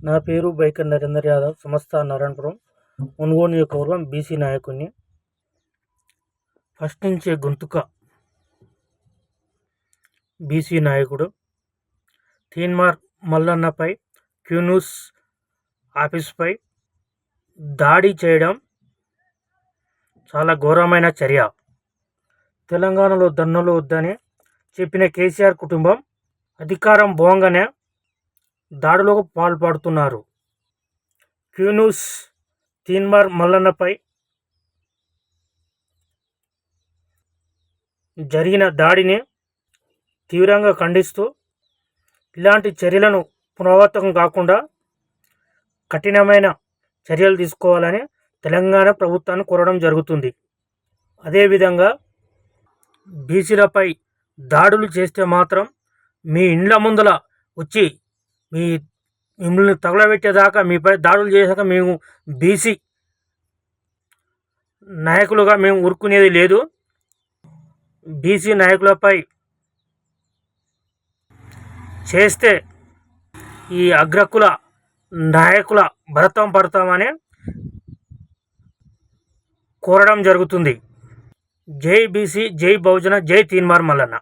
నా పేరు బైకర్ నరేందర్ యాదవ్. సంస్థ నారాయణపురం, ఒంగోలు నియోజకవర్గం, బీసీ నాయకుడిని. ఫస్ట్ నుంచే గొంతుక బీసీ నాయకుడు. తీన్మార్ మల్లన్నపై క్యూన్యూస్ ఆఫీసుపై దాడి చేయడం చాలా ఘోరమైన చర్య. తెలంగాణలో దన్నులు వద్దని చెప్పిన కేసీఆర్ కుటుంబం అధికారం పోగానే దాడులకు పాల్పడుతున్నారు. క్యూన్యూస్ తీన్మార్ మల్లన్నపై జరిగిన దాడిని తీవ్రంగా ఖండిస్తూ ఇలాంటి చర్యలను పునరావృతం కాకుండా కఠినమైన చర్యలు తీసుకోవాలని తెలంగాణ ప్రభుత్వాన్ని కోరడం జరుగుతుంది. అదేవిధంగా బీసీలపై దాడులు చేస్తే మాత్రం మీ ఇండ్ల ముందల వచ్చి మిమ్మల్ని తగలబెట్టేదాకా, మీపై దాడులు చేశాక మేము బీసీ నాయకులుగా మేము ఊరుకునేది లేదు. బీసీ నాయకులపై చేస్తే ఈ అగ్రకుల నాయకుల భరతం పడతామని కోరడం జరుగుతుంది. జై బీసీ, జై బహుజన, జై తీన్మార్ మల్లన్న.